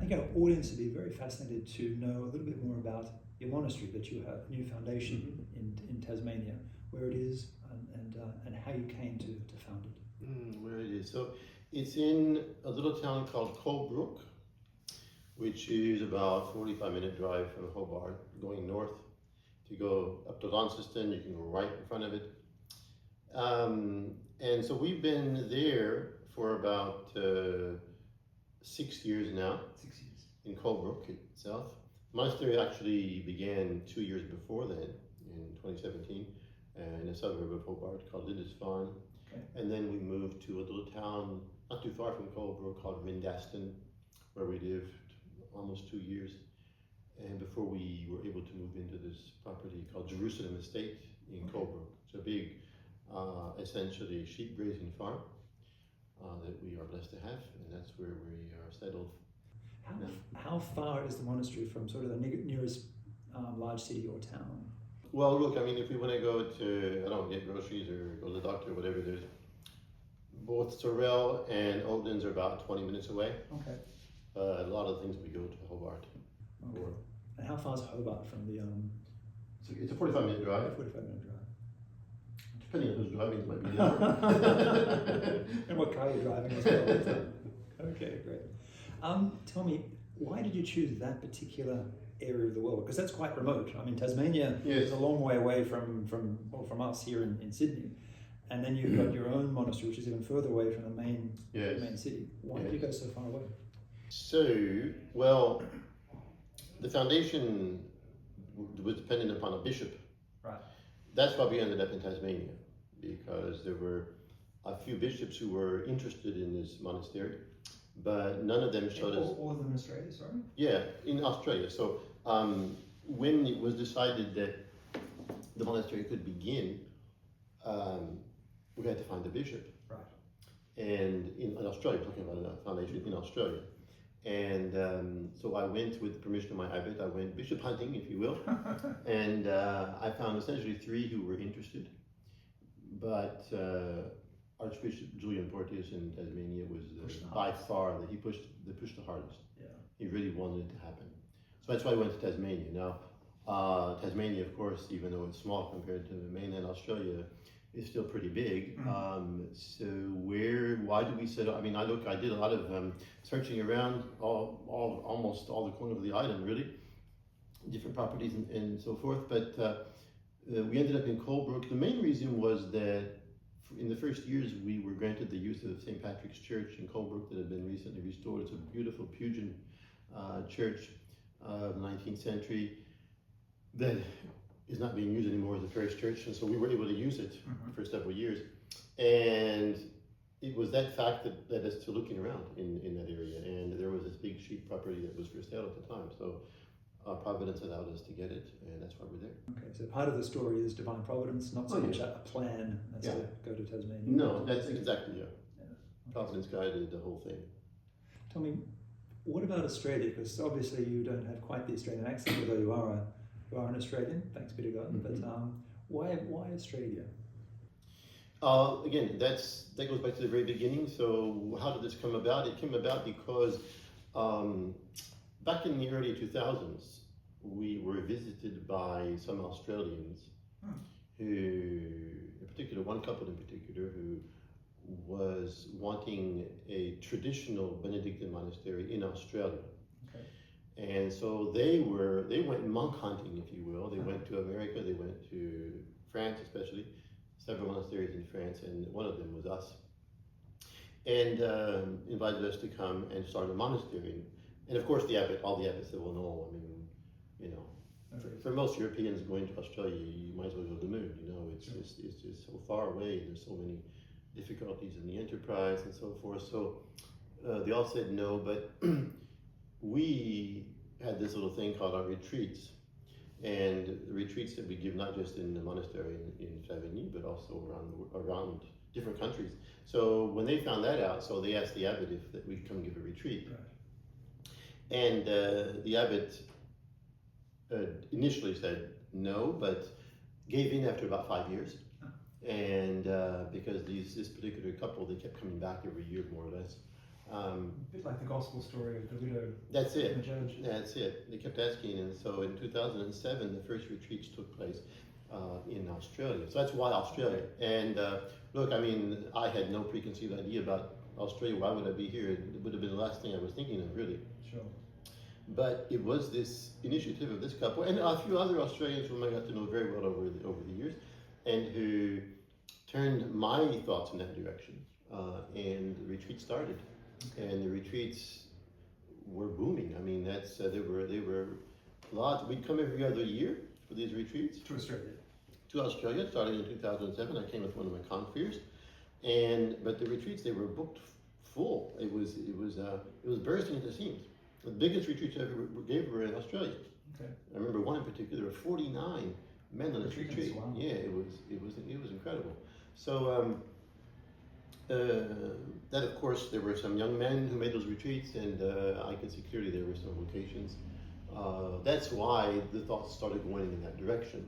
think our audience would be very fascinated to know a little bit more about your monastery that you have, new foundation in Tasmania, where it is and how you came to found it. Where it is. So it's in a little town called Colebrook, which is about 45-minute drive from Hobart, going north. If you go up to Launceston, you can go right in front of it. And so we've been there for about 6 years now. 6 years. In Colebrook itself. Monastery actually began 2 years before then, in 2017, in a suburb of Hobart called Lindisfarne. Okay. And then we moved to a little town not too far from Colebrook called Mindaston, where we lived almost 2 years. And before we were able to move into this property called Jerusalem Estate in Colebrook. It's a big, essentially sheep grazing farm that we are blessed to have, and that's where we are settled. How far is the monastery from sort of the nearest large city or town? Well, look, I mean, if we want to go to, I don't know, get groceries or go to the doctor or whatever, there's both Sorel and Oatlands are about 20 minutes away. Okay. A lot of things we go to Hobart. Okay. And how far is Hobart from the? It's a 45-minute drive. 45-minute drive. Depending on who's driving, it might be different. And what car you're driving as well. Okay, great. Tell me, why did you choose that particular area of the world? Because that's quite remote. I mean, Tasmania is a long way away from us here in Sydney. And then you've got your own monastery, which is even further away from the main city. Why did you go so far away? So, well, the foundation was dependent upon a bishop. Right. That's why we ended up in Tasmania, because there were a few bishops who were interested in this monastery, but none of them showed us. All of them in Australia, sorry? Yeah, in Australia. So when it was decided that the monastery could begin, we had to find a bishop. Right. And in Australia, talking about a foundation in Australia. And so I went with the permission of my abbot, I went bishop hunting, if you will. And I found essentially 3 who were interested. But Archbishop Julian Porteous in Tasmania was by far he pushed the hardest. Yeah. He really wanted it to happen. So that's why I went to Tasmania. Now, Tasmania, of course, even though it's small compared to mainland Australia, is still pretty big. So why do we settle? I mean, I did a lot of searching around almost all the corners of the island, really, different properties and so forth. But we ended up in Colebrook. The main reason was that in the first years we were granted the use of St. Patrick's Church in Colebrook that had been recently restored. It's a beautiful Pugin church of the 19th century that is not being used anymore as a parish church, and so we were able to use it for several years. And it was that fact that led us to looking around in that area, and there was this big sheep property that was for sale at the time, so Providence allowed us to get it, and that's why we're there. Okay, so part of the story is divine providence, not so much a plan as to go to Tasmania. No, that's exactly, Providence guided the whole thing. Tell me, what about Australia? Because obviously you don't have quite the Australian accent, although you are an Australian, thanks be to God. But why Australia? Again, that goes back to the very beginning. So how did this come about? It came about because back in the early 2000s, we were visited by some Australians who, in particular, one couple in particular, who was wanting a traditional Benedictine monastery in Australia. Okay. And so they went monk hunting, if you will. They went to America, they went to France especially, several monasteries in France, and one of them was us. And invited us to come and start a monastery. And of course all the abbots said, well, no, I mean, for most Europeans going to Australia, you might as well go to the moon, it's just so far away, there's so many difficulties in the enterprise and so forth. So they all said no, but we had this little thing called our retreats, and the retreats that we give not just in the monastery in Chavigny, but also around different countries. So when they found that out, so they asked the abbot if we'd come give a retreat. Right. And the abbot initially said no, but gave in after about 5 years. And because this particular couple, they kept coming back every year more or less. A bit like the gospel story of the widow That's it. and the judge. That's it. They kept asking, and so in 2007, the first retreats took place in Australia. So that's why Australia. And look, I mean, I had no preconceived idea about Australia. Why would I be here? It would have been the last thing I was thinking of, really. Sure. But it was this initiative of this couple and a few other Australians whom I got to know very well over the years, and who turned my thoughts in that direction. And the retreat started, and the retreats were booming. I mean, that's they were lots. We'd come every other year for these retreats To Australia. to Australia, starting in 2007. I came with one of my confreres, but the retreats, they were booked full. It was bursting at the seams. The biggest retreats I ever gave were in Australia. Okay. I remember one in particular, there were 49 men on this retreat. Wow. Yeah, it was incredible. So that, of course, there were some young men who made those retreats, and I could see clearly there were some vocations. That's why the thoughts started going in that direction.